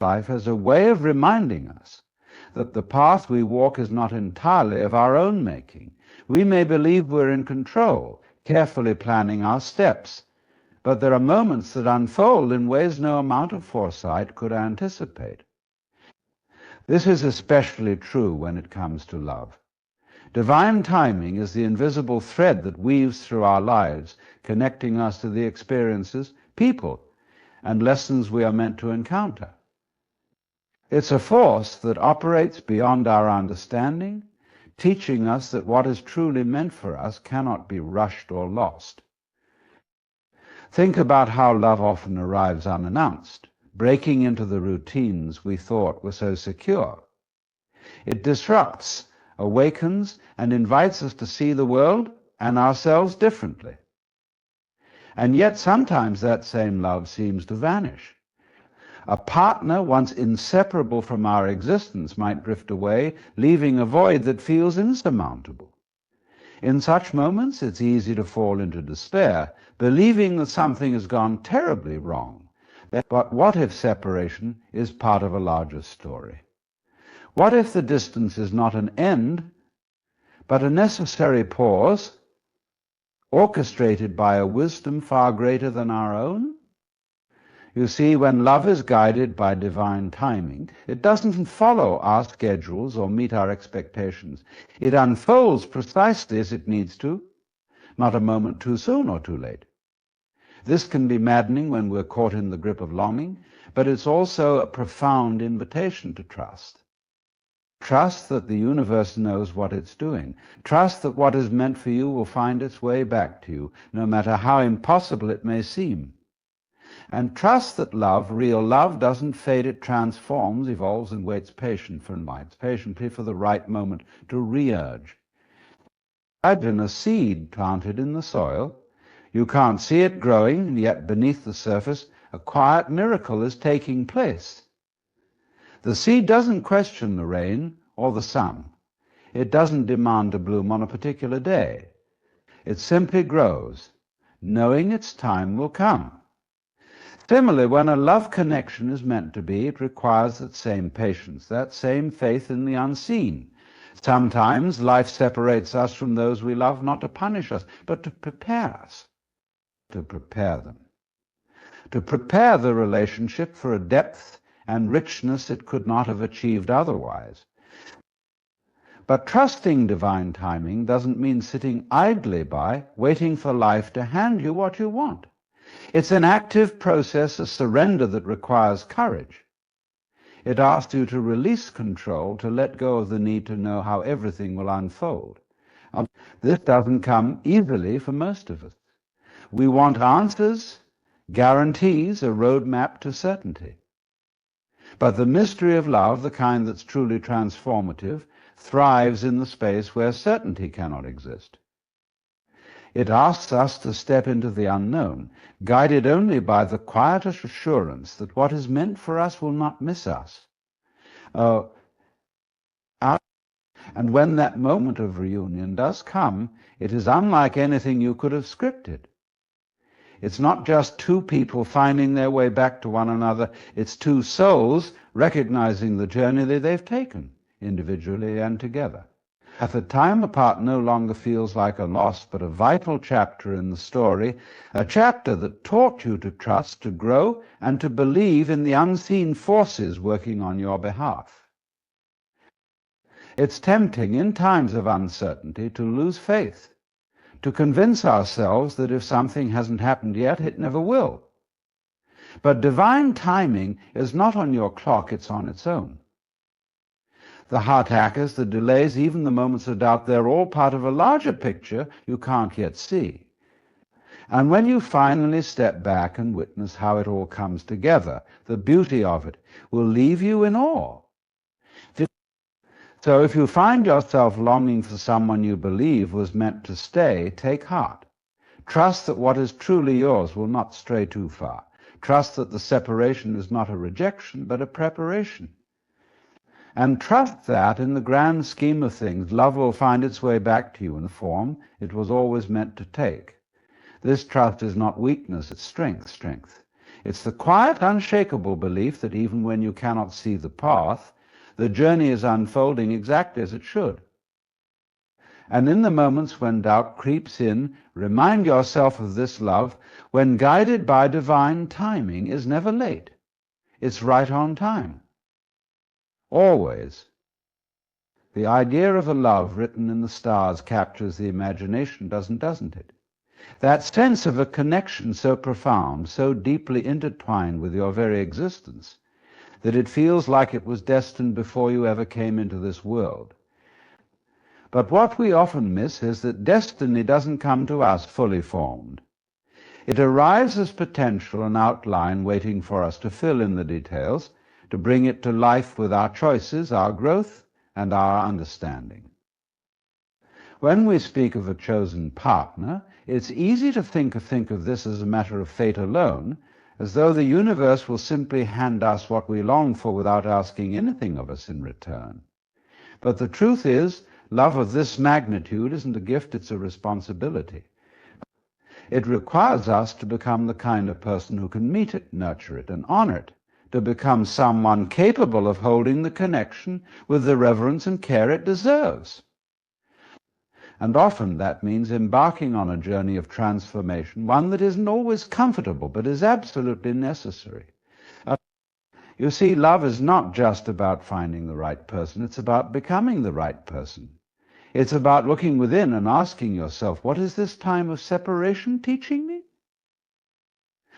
life as a way of reminding us that the path we walk is not entirely of our own making. We may believe we're in control, carefully planning our steps, but there are moments that unfold in ways no amount of foresight could anticipate. This is especially true when it comes to love. Divine timing is the invisible thread that weaves through our lives, connecting us to the experiences, people, and lessons we are meant to encounter. It's a force that operates beyond our understanding, teaching us that what is truly meant for us cannot be rushed or lost. Think about how love often arrives unannounced, breaking into the routines we thought were so secure. It disrupts, awakens, and invites us to see the world and ourselves differently. And yet sometimes that same love seems to vanish. A partner once inseparable from our existence might drift away, leaving a void that feels insurmountable. In such moments, it's easy to fall into despair, believing that something has gone terribly wrong. But what if separation is part of a larger story? What if the distance is not an end, but a necessary pause, orchestrated by a wisdom far greater than our own? You see, when love is guided by divine timing, it doesn't follow our schedules or meet our expectations. It unfolds precisely as it needs to, not a moment too soon or too late. This can be maddening when we're caught in the grip of longing, but it's also a profound invitation to trust. Trust that the universe knows what it's doing. Trust that what is meant for you will find its way back to you, no matter how impossible it may seem. And trust that love, real love, doesn't fade, it transforms, evolves, and waits patiently for the right moment to re-urge. Imagine a seed planted in the soil. You can't see it growing, and yet beneath the surface, a quiet miracle is taking place. The seed doesn't question the rain or the sun. It doesn't demand to bloom on a particular day. It simply grows, knowing its time will come. Similarly, when a love connection is meant to be, it requires that same patience, that same faith in the unseen. Sometimes life separates us from those we love, not to punish us, but to prepare us, to prepare them, to prepare the relationship for a depth and richness it could not have achieved otherwise. But trusting divine timing doesn't mean sitting idly by, waiting for life to hand you what you want. It's an active process, a surrender that requires courage. It asks you to release control, to let go of the need to know how everything will unfold. This doesn't come easily for most of us. We want answers, guarantees, a roadmap to certainty. But the mystery of love, the kind that's truly transformative, thrives in the space where certainty cannot exist. It asks us to step into the unknown, guided only by the quiet assurance that what is meant for us will not miss us. And when that moment of reunion does come, it is unlike anything you could have scripted. It's not just two people finding their way back to one another. It's two souls recognizing the journey that they've taken, individually and together. At the time apart no longer feels like a loss, but a vital chapter in the story, a chapter that taught you to trust, to grow, and to believe in the unseen forces working on your behalf. It's tempting in times of uncertainty to lose faith, to convince ourselves that if something hasn't happened yet, it never will. But divine timing is not on your clock, it's on its own. The heart hackers, the delays, even the moments of doubt, they're all part of a larger picture you can't yet see. And when you finally step back and witness how it all comes together, the beauty of it will leave you in awe. So if you find yourself longing for someone you believe was meant to stay, take heart. Trust that what is truly yours will not stray too far. Trust that the separation is not a rejection, but a preparation. And trust that, in the grand scheme of things, love will find its way back to you in the form it was always meant to take. This trust is not weakness, it's strength. It's the quiet, unshakable belief that even when you cannot see the path, the journey is unfolding exactly as it should. And in the moments when doubt creeps in, remind yourself of this love, when guided by divine timing, is never late. It's right on time. Always. The idea of a love written in the stars captures the imagination, doesn't it? That sense of a connection so profound, so deeply intertwined with your very existence, that it feels like it was destined before you ever came into this world. But what we often miss is that destiny doesn't come to us fully formed. It arrives as potential and outline waiting for us to fill in the details, to bring it to life with our choices, our growth, and our understanding. When we speak of a chosen partner, it's easy to think of this as a matter of fate alone, as though the universe will simply hand us what we long for without asking anything of us in return. But the truth is, love of this magnitude isn't a gift, it's a responsibility. It requires us to become the kind of person who can meet it, nurture it, and honor it, to become someone capable of holding the connection with the reverence and care it deserves. And often that means embarking on a journey of transformation, one that isn't always comfortable, but is absolutely necessary. You see, love is not just about finding the right person, it's about becoming the right person. It's about looking within and asking yourself, what is this time of separation teaching me?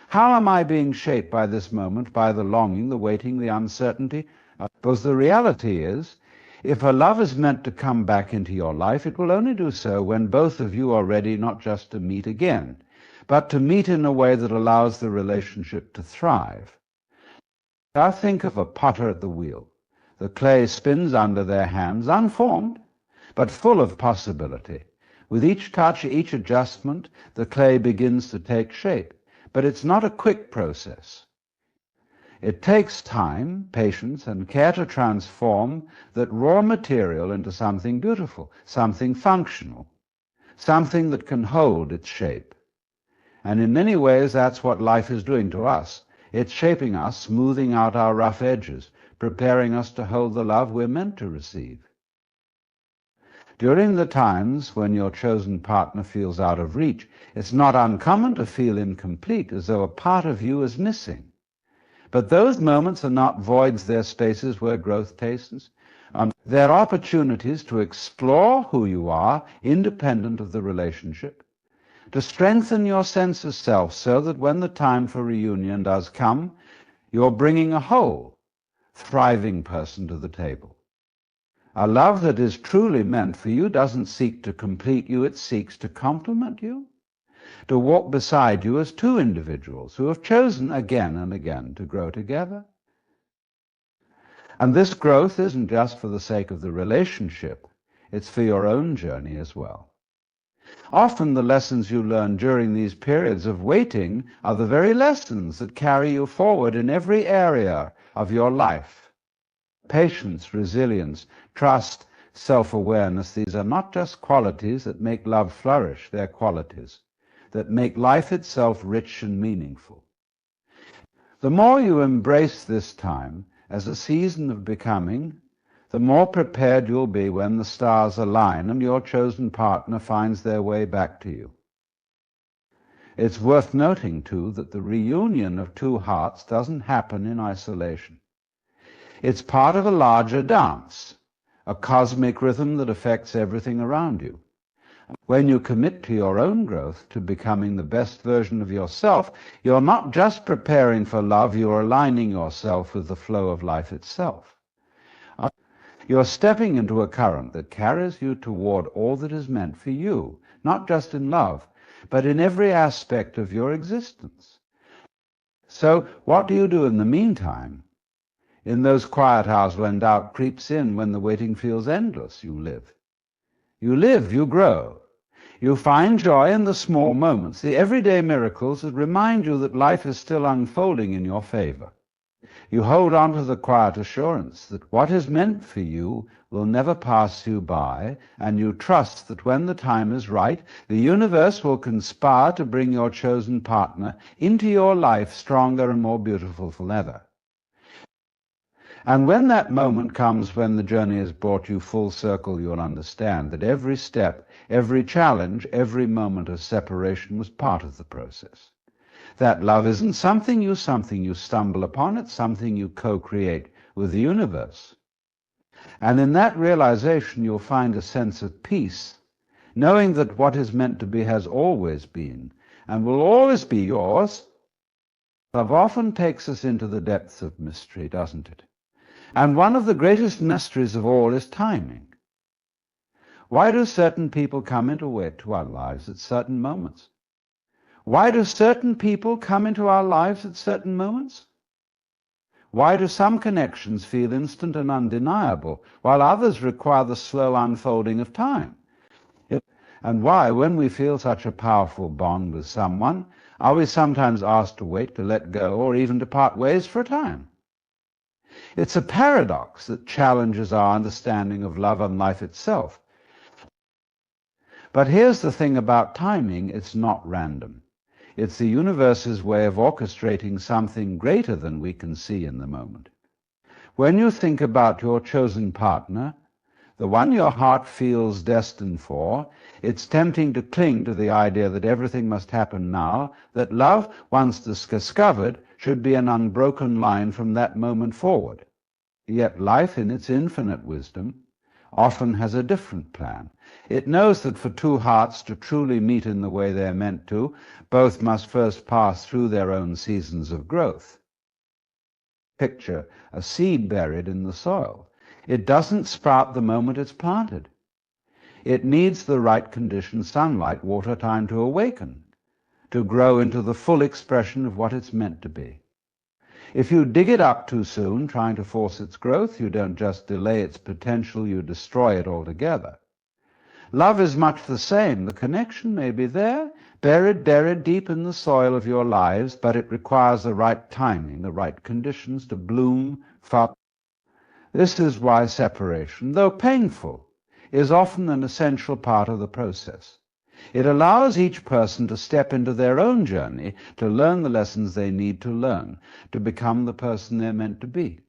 How am I being shaped by this moment, by the longing, the waiting, the uncertainty? Because the reality is, if a love is meant to come back into your life, it will only do so when both of you are ready not just to meet again, but to meet in a way that allows the relationship to thrive. Now think of a potter at the wheel. The clay spins under their hands, unformed, but full of possibility. With each touch, each adjustment, the clay begins to take shape. But it's not a quick process. It takes time, patience, and care to transform that raw material into something beautiful, something functional, something that can hold its shape. And in many ways, that's what life is doing to us. It's shaping us, smoothing out our rough edges, preparing us to hold the love we're meant to receive. During the times when your chosen partner feels out of reach, it's not uncommon to feel incomplete, as though a part of you is missing. But those moments are not voids, they're spaces where growth tastes. They're opportunities to explore who you are, independent of the relationship, to strengthen your sense of self so that when the time for reunion does come, you're bringing a whole, thriving person to the table. A love that is truly meant for you doesn't seek to complete you, it seeks to complement you, to walk beside you as two individuals who have chosen again and again to grow together. And this growth isn't just for the sake of the relationship, it's for your own journey as well. Often the lessons you learn during these periods of waiting are the very lessons that carry you forward in every area of your life. Patience, resilience, trust, self-awareness, these are not just qualities that make love flourish, they're qualities that make life itself rich and meaningful. The more you embrace this time as a season of becoming, the more prepared you'll be when the stars align and your chosen partner finds their way back to you. It's worth noting, too, that the reunion of two hearts doesn't happen in isolation. It's part of a larger dance, a cosmic rhythm that affects everything around you. When you commit to your own growth, to becoming the best version of yourself, you're not just preparing for love, you're aligning yourself with the flow of life itself. You're stepping into a current that carries you toward all that is meant for you, not just in love, but in every aspect of your existence. So what do you do in the meantime? In those quiet hours when doubt creeps in, when the waiting feels endless, you live. You live, you grow. You find joy in the small moments, the everyday miracles that remind you that life is still unfolding in your favor. You hold on to the quiet assurance that what is meant for you will never pass you by, and you trust that when the time is right, the universe will conspire to bring your chosen partner into your life stronger and more beautiful than ever. And when that moment comes, when the journey has brought you full circle, you'll understand that every step, every challenge, every moment of separation was part of the process. That love isn't something you stumble upon, it's something you co-create with the universe. And in that realization, you'll find a sense of peace, knowing that what is meant to be has always been and will always be yours. Love often takes us into the depths of mystery, doesn't it? And one of the greatest mysteries of all is timing. Why do certain people come into our lives at certain moments? Why do certain people come into our lives at certain moments? Why do some connections feel instant and undeniable, while others require the slow unfolding of time? And why, when we feel such a powerful bond with someone, are we sometimes asked to wait, to let go, or even to part ways for a time? It's a paradox that challenges our understanding of love and life itself. But here's the thing about timing, it's not random. It's the universe's way of orchestrating something greater than we can see in the moment. When you think about your chosen partner, the one your heart feels destined for, it's tempting to cling to the idea that everything must happen now, that love, once discovered, should be an unbroken line from that moment forward. Yet life, in its infinite wisdom, often has a different plan. It knows that for two hearts to truly meet in the way they're meant to, both must first pass through their own seasons of growth. Picture a seed buried in the soil. It doesn't sprout the moment it's planted. It needs the right conditions, sunlight, water, time to awaken, to grow into the full expression of what it's meant to be. If you dig it up too soon, trying to force its growth, you don't just delay its potential, you destroy it altogether. Love is much the same. The connection may be there, buried deep in the soil of your lives, but it requires the right timing, the right conditions to bloom. This is why separation, though painful, is often an essential part of the process. It allows each person to step into their own journey, to learn the lessons they need to learn, to become the person they're meant to be.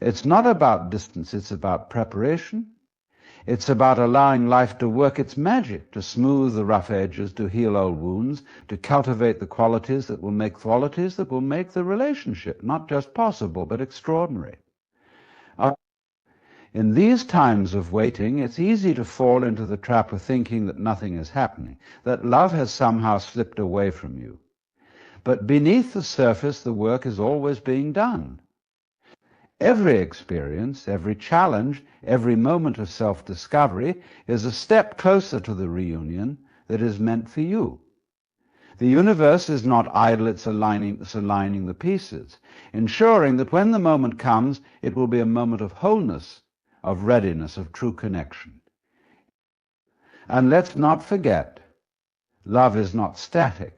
It's not about distance, it's about preparation. It's about allowing life to work its magic, to smooth the rough edges, to heal old wounds, to cultivate the qualities that will make the relationship not just possible, but extraordinary. In these times of waiting, it's easy to fall into the trap of thinking that nothing is happening, that love has somehow slipped away from you. But beneath the surface, the work is always being done. Every experience, every challenge, every moment of self-discovery is a step closer to the reunion that is meant for you. The universe is not idle, it's aligning the pieces, ensuring that when the moment comes, it will be a moment of wholeness, of readiness, of true connection. And let's not forget, love is not static.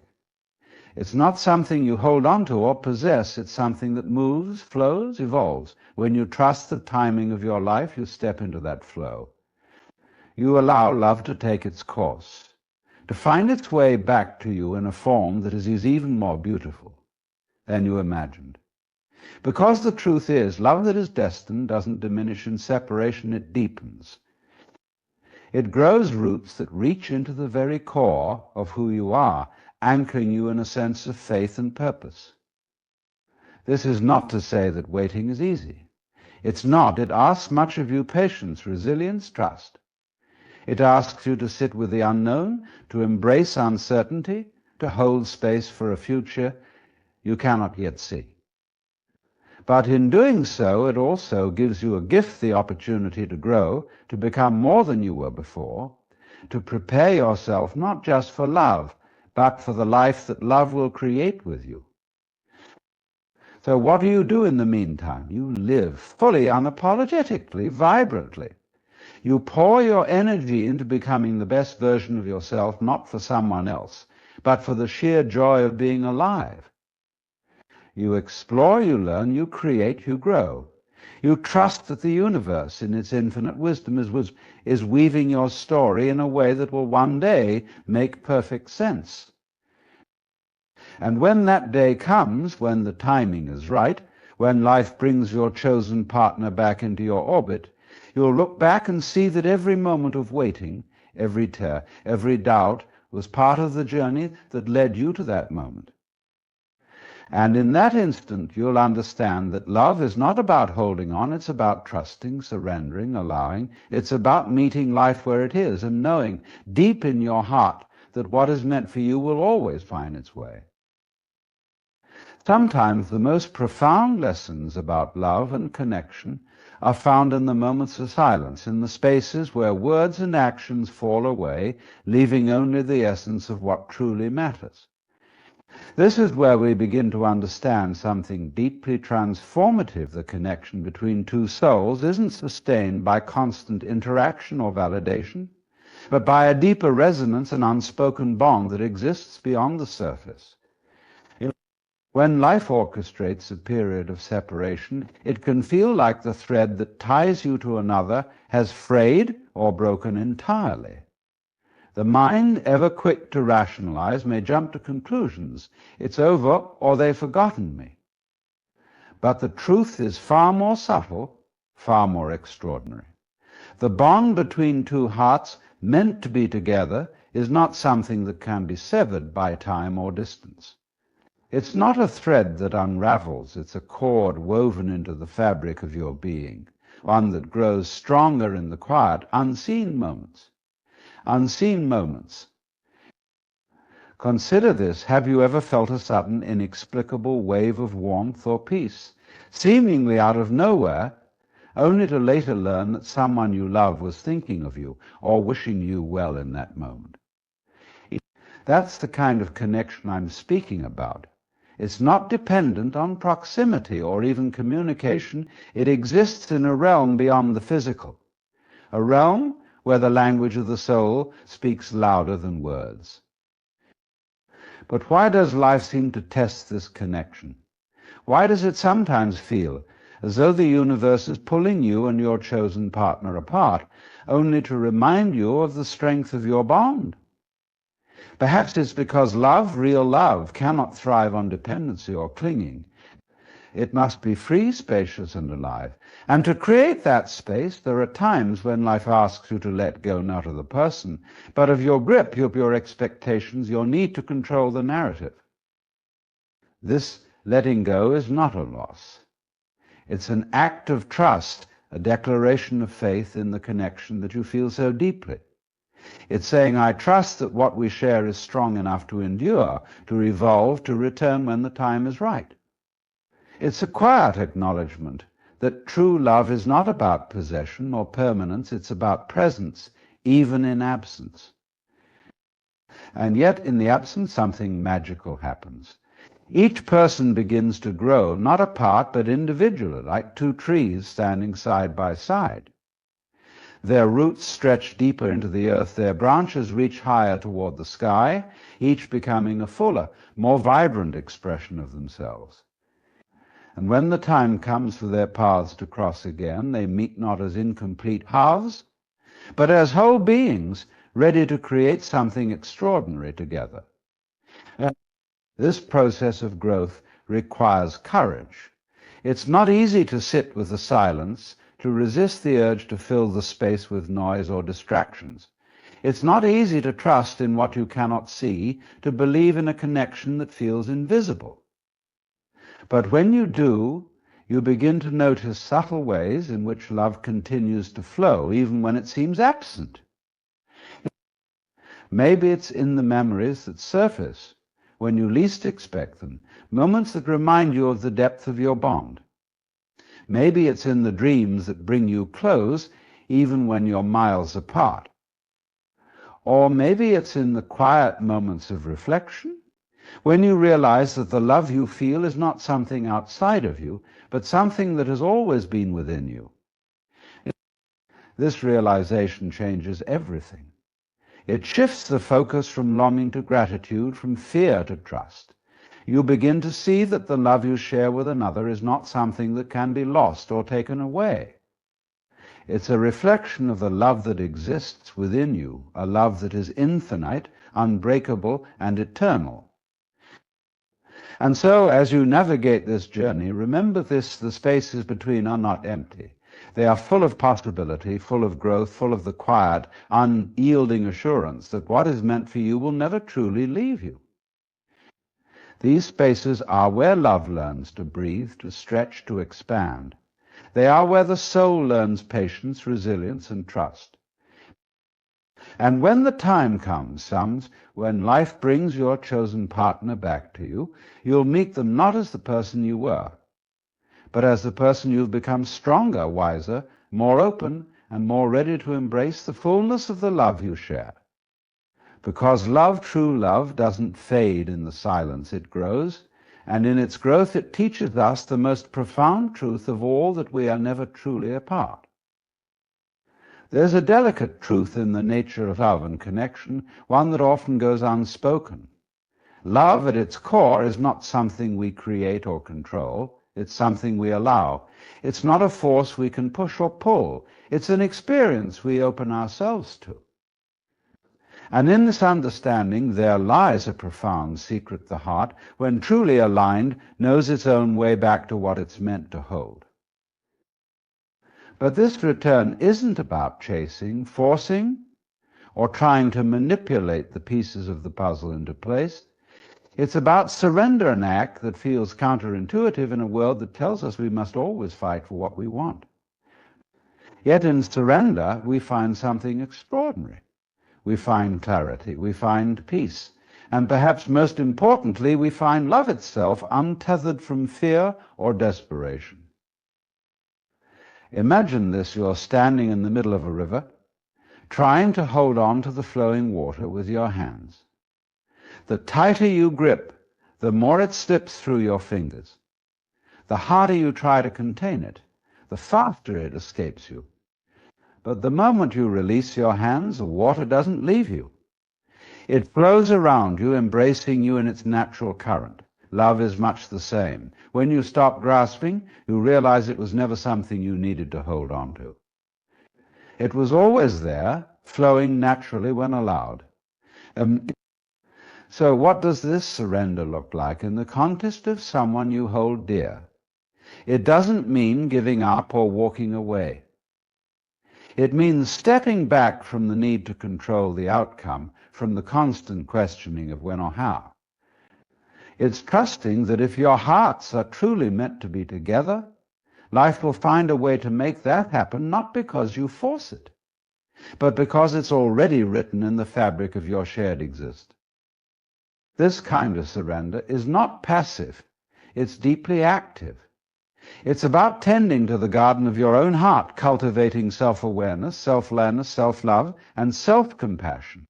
It's not something you hold on to or possess. It's something that moves, flows, evolves. When you trust the timing of your life, you step into that flow. You allow love to take its course, to find its way back to you in a form that is even more beautiful than you imagined. Because the truth is, love that is destined doesn't diminish in separation, it deepens. It grows roots that reach into the very core of who you are, anchoring you in a sense of faith and purpose. This is not to say that waiting is easy. It's not. It asks much of you: patience, resilience, trust. It asks you to sit with the unknown, to embrace uncertainty, to hold space for a future you cannot yet see. But in doing so, it also gives you a gift, the opportunity to grow, to become more than you were before, to prepare yourself not just for love, but for the life that love will create with you. So what do you do in the meantime? You live fully, unapologetically, vibrantly. You pour your energy into becoming the best version of yourself, not for someone else, but for the sheer joy of being alive. You explore, you learn, you create, you grow. You trust that the universe, in its infinite wisdom, is weaving your story in a way that will one day make perfect sense. And when that day comes, when the timing is right, when life brings your chosen partner back into your orbit, you'll look back and see that every moment of waiting, every tear, every doubt was part of the journey that led you to that moment. And in that instant, you'll understand that love is not about holding on, it's about trusting, surrendering, allowing. It's about meeting life where it is and knowing deep in your heart that what is meant for you will always find its way. Sometimes the most profound lessons about love and connection are found in the moments of silence, in the spaces where words and actions fall away, leaving only the essence of what truly matters. This is where we begin to understand something deeply transformative. The connection between two souls isn't sustained by constant interaction or validation, but by a deeper resonance and unspoken bond that exists beyond the surface. When life orchestrates a period of separation, it can feel like the thread that ties you to another has frayed or broken entirely. The mind, ever quick to rationalize, may jump to conclusions. It's over, or they've forgotten me. But the truth is far more subtle, far more extraordinary. The bond between two hearts meant to be together is not something that can be severed by time or distance. It's not a thread that unravels, it's a cord woven into the fabric of your being, one that grows stronger in the quiet, unseen moments. Unseen moments. Consider this. Have you ever felt a sudden, inexplicable wave of warmth or peace, seemingly out of nowhere, only to later learn that someone you love was thinking of you or wishing you well in that moment? That's the kind of connection I'm speaking about. It's not dependent on proximity or even communication. It exists in a realm beyond the physical, a realm where the language of the soul speaks louder than words. But why does life seem to test this connection? Why does it sometimes feel as though the universe is pulling you and your chosen partner apart, only to remind you of the strength of your bond? Perhaps it's because love, real love, cannot thrive on dependency or clinging. It must be free, spacious, and alive. And to create that space, there are times when life asks you to let go not of the person, but of your grip, of your expectations, your need to control the narrative. This letting go is not a loss. It's an act of trust, a declaration of faith in the connection that you feel so deeply. It's saying, I trust that what we share is strong enough to endure, to evolve, to return when the time is right. It's a quiet acknowledgement that true love is not about possession or permanence, it's about presence, even in absence. And yet, in the absence, something magical happens. Each person begins to grow, not apart, but individually, like two trees standing side by side. Their roots stretch deeper into the earth, their branches reach higher toward the sky, each becoming a fuller, more vibrant expression of themselves. And when the time comes for their paths to cross again, they meet not as incomplete halves, but as whole beings ready to create something extraordinary together. This process of growth requires courage. It's not easy to sit with the silence, to resist the urge to fill the space with noise or distractions. It's not easy to trust in what you cannot see, to believe in a connection that feels invisible. But when you do, you begin to notice subtle ways in which love continues to flow, even when it seems absent. Maybe it's in the memories that surface when you least expect them, moments that remind you of the depth of your bond. Maybe it's in the dreams that bring you close, even when you're miles apart. Or maybe it's in the quiet moments of reflection, when you realize that the love you feel is not something outside of you, but something that has always been within you. This realization changes everything. It shifts the focus from longing to gratitude, from fear to trust. You begin to see that the love you share with another is not something that can be lost or taken away. It's a reflection of the love that exists within you, a love that is infinite, unbreakable, and eternal. And so, as you navigate this journey, remember this: the spaces between are not empty. They are full of possibility, full of growth, full of the quiet, unyielding assurance that what is meant for you will never truly leave you. These spaces are where love learns to breathe, to stretch, to expand. They are where the soul learns patience, resilience, and trust. And when the time comes, when life brings your chosen partner back to you, you'll meet them not as the person you were, but as the person you've become stronger, wiser, more open, and more ready to embrace the fullness of the love you share. Because love, true love, doesn't fade in the silence. It grows, and in its growth it teaches us the most profound truth of all, that we are never truly apart. There's a delicate truth in the nature of love and connection, one that often goes unspoken. Love at its core is not something we create or control. It's something we allow. It's not a force we can push or pull. It's an experience we open ourselves to. And in this understanding there lies a profound secret. The heart, when truly aligned, knows its own way back to what it's meant to hold. But this return isn't about chasing, forcing, or trying to manipulate the pieces of the puzzle into place. It's about surrender, an act that feels counterintuitive in a world that tells us we must always fight for what we want. Yet in surrender we find something extraordinary. We find clarity, we find peace, and perhaps most importantly, we find love itself, untethered from fear or desperation. Imagine this: you're standing in the middle of a river, trying to hold on to the flowing water with your hands. The tighter you grip, the more it slips through your fingers. The harder you try to contain it, the faster it escapes you. But the moment you release your hands, the water doesn't leave you. It flows around you, embracing you in its natural current. Love is much the same. When you stop grasping, you realize it was never something you needed to hold on to. It was always there, flowing naturally when allowed. So what does this surrender look like in the context of someone you hold dear? It doesn't mean giving up or walking away. It means stepping back from the need to control the outcome, from the constant questioning of when or how. It's trusting that if your hearts are truly meant to be together, life will find a way to make that happen, not because you force it, but because it's already written in the fabric of your shared existence. This kind of surrender is not passive, it's deeply active. It's about tending to the garden of your own heart, cultivating self-awareness, self-awareness, self-love, and self-compassion.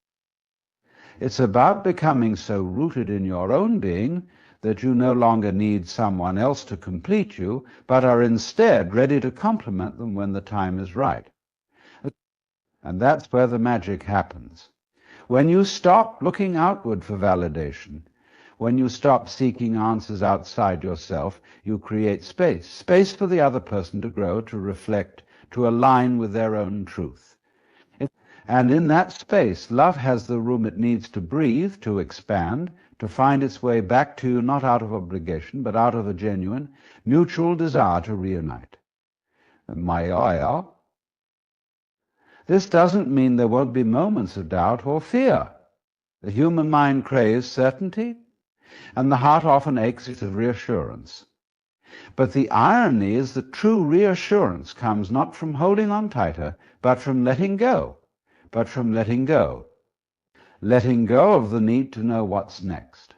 It's about becoming so rooted in your own being that you no longer need someone else to complete you, but are instead ready to complement them when the time is right. And that's where the magic happens. When you stop looking outward for validation, when you stop seeking answers outside yourself, you create space for the other person to grow, to reflect, to align with their own truth. And in that space, love has the room it needs to breathe, to expand, to find its way back to you, not out of obligation, but out of a genuine, mutual desire to reunite. This doesn't mean there won't be moments of doubt or fear. The human mind craves certainty, and the heart often aches of reassurance. But the irony is that true reassurance comes not from holding on tighter, but from letting go. Letting go of the need to know what's next.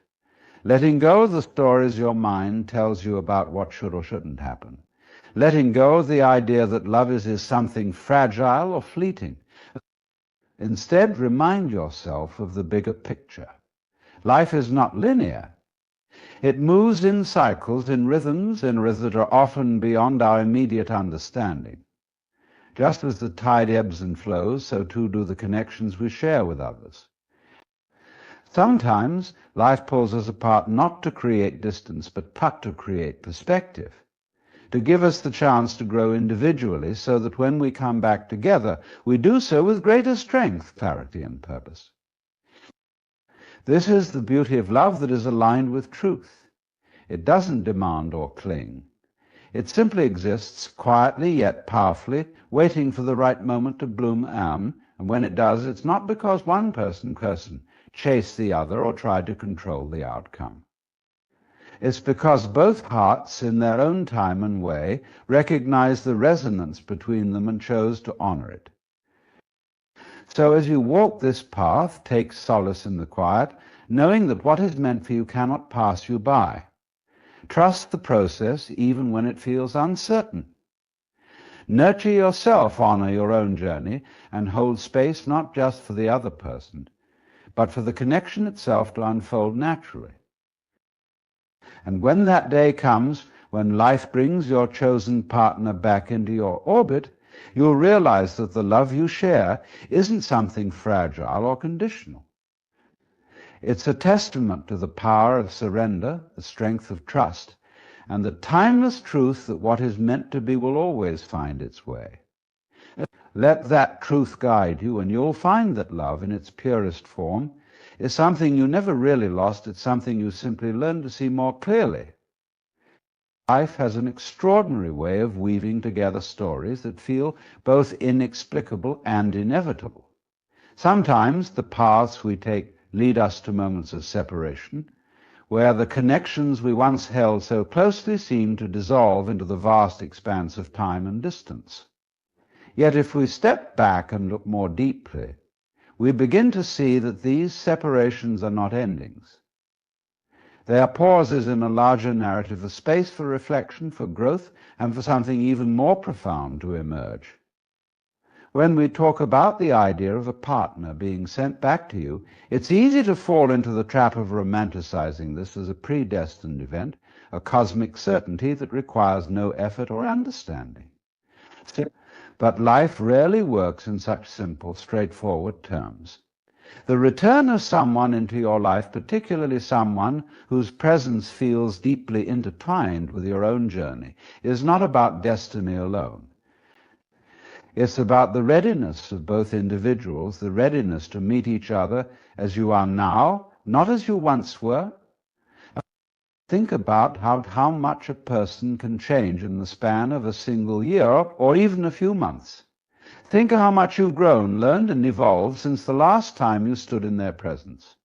Letting go of the stories your mind tells you about what should or shouldn't happen. Letting go of the idea that love is something fragile or fleeting. Instead, remind yourself of the bigger picture. Life is not linear. It moves in cycles, in rhythms that are often beyond our immediate understanding. Just as the tide ebbs and flows, so too do the connections we share with others. Sometimes life pulls us apart not to create distance, but to create perspective, to give us the chance to grow individually so that when we come back together, we do so with greater strength, clarity, and purpose. This is the beauty of love that is aligned with truth. It doesn't demand or cling. It simply exists quietly yet powerfully, waiting for the right moment to bloom and when it does, it's not because one person chased the other or tried to control the outcome. It's because both hearts, in their own time and way, recognized the resonance between them and chose to honor it. So as you walk this path, take solace in the quiet, knowing that what is meant for you cannot pass you by. Trust the process even when it feels uncertain. Nurture yourself, honor your own journey, and hold space not just for the other person, but for the connection itself to unfold naturally. And when that day comes, when life brings your chosen partner back into your orbit, you'll realize that the love you share isn't something fragile or conditional. It's a testament to the power of surrender, the strength of trust, and the timeless truth that what is meant to be will always find its way. Let that truth guide you, and you'll find that love, in its purest form, is something you never really lost. It's something you simply learned to see more clearly. Life has an extraordinary way of weaving together stories that feel both inexplicable and inevitable. Sometimes the paths we take lead us to moments of separation, where the connections we once held so closely seem to dissolve into the vast expanse of time and distance. Yet if we step back and look more deeply, we begin to see that these separations are not endings. They are pauses in a larger narrative, a space for reflection, for growth, and for something even more profound to emerge. When we talk about the idea of a partner being sent back to you, it's easy to fall into the trap of romanticizing this as a predestined event, a cosmic certainty that requires no effort or understanding. But life rarely works in such simple, straightforward terms. The return of someone into your life, particularly someone whose presence feels deeply intertwined with your own journey, is not about destiny alone. It's about the readiness of both individuals, the readiness to meet each other as you are now, not as you once were. Think about how much a person can change in the span of a single year or even a few months. Think of how much you've grown, learned, and evolved since the last time you stood in their presence.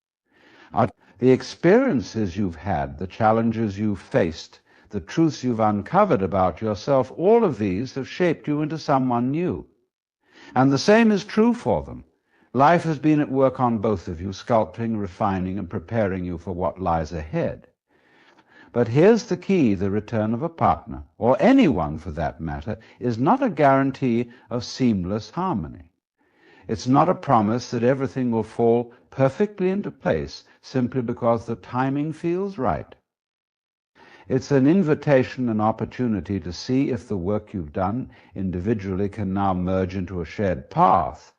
The experiences you've had, the challenges you've faced, the truths you've uncovered about yourself, all of these have shaped you into someone new. And the same is true for them. Life has been at work on both of you, sculpting, refining, and preparing you for what lies ahead. But here's the key: the return of a partner, or anyone for that matter, is not a guarantee of seamless harmony. It's not a promise that everything will fall perfectly into place simply because the timing feels right. It's an invitation, an opportunity to see if the work you've done individually can now merge into a shared path,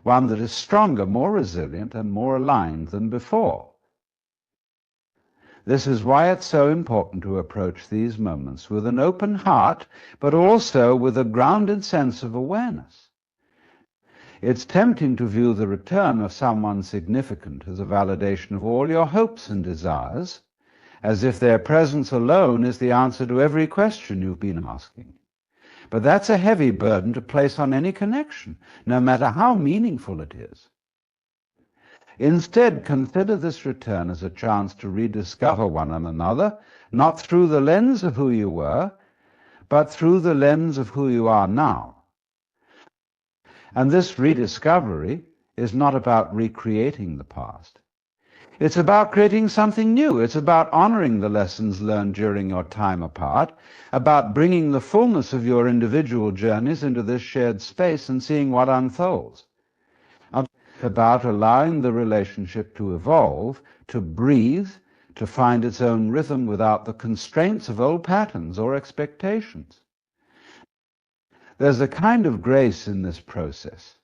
one that is stronger, more resilient, and more aligned than before. This is why it's so important to approach these moments with an open heart, but also with a grounded sense of awareness. It's tempting to view the return of someone significant as a validation of all your hopes and desires, as if their presence alone is the answer to every question you've been asking. But that's a heavy burden to place on any connection, no matter how meaningful it is. Instead, consider this return as a chance to rediscover one another, not through the lens of who you were, but through the lens of who you are now. And this rediscovery is not about recreating the past. It's about creating something new. It's about honoring the lessons learned during your time apart, about bringing the fullness of your individual journeys into this shared space and seeing what unfolds. About allowing the relationship to evolve, to breathe, to find its own rhythm without the constraints of old patterns or expectations. There's a kind of grace in this process,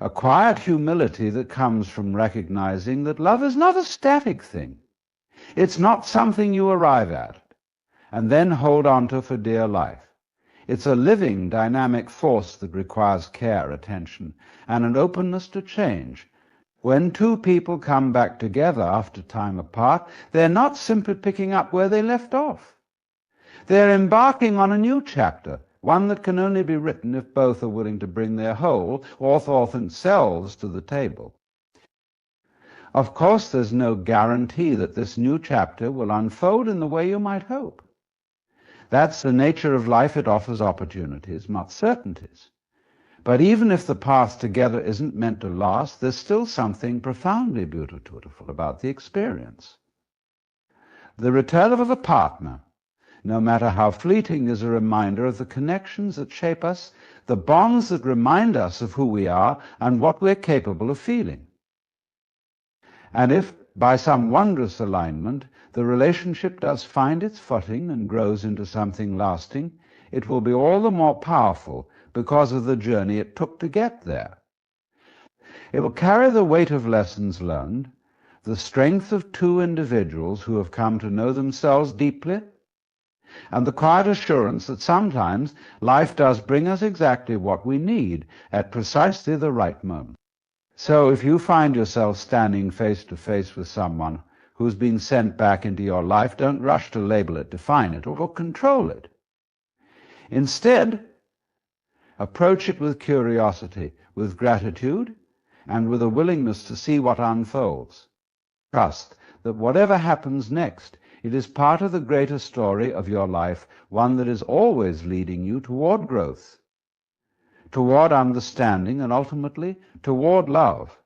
a quiet humility that comes from recognizing that love is not a static thing. It's not something you arrive at and then hold on to for dear life. It's a living, dynamic force that requires care, attention, and an openness to change. When two people come back together after time apart, they're not simply picking up where they left off. They're embarking on a new chapter, one that can only be written if both are willing to bring their whole, authentic selves to the table. Of course, there's no guarantee that this new chapter will unfold in the way you might hope. That's the nature of life. It offers opportunities, not certainties. But even if the path together isn't meant to last, there's still something profoundly beautiful about the experience. The return of a partner, no matter how fleeting, is a reminder of the connections that shape us, the bonds that remind us of who we are and what we're capable of feeling. And if, by some wondrous alignment, the relationship does find its footing and grows into something lasting, it will be all the more powerful because of the journey it took to get there. It will carry the weight of lessons learned, the strength of two individuals who have come to know themselves deeply, and the quiet assurance that sometimes life does bring us exactly what we need at precisely the right moment. So if you find yourself standing face to face with someone who's been sent back into your life, don't rush to label it, define it, or control it. Instead, approach it with curiosity, with gratitude, and with a willingness to see what unfolds. Trust that whatever happens next, it is part of the greater story of your life, one that is always leading you toward growth, toward understanding, and ultimately toward love.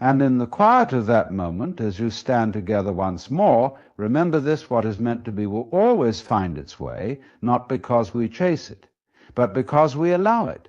And in the quiet of that moment, as you stand together once more, remember this: what is meant to be will always find its way, not because we chase it, but because we allow it.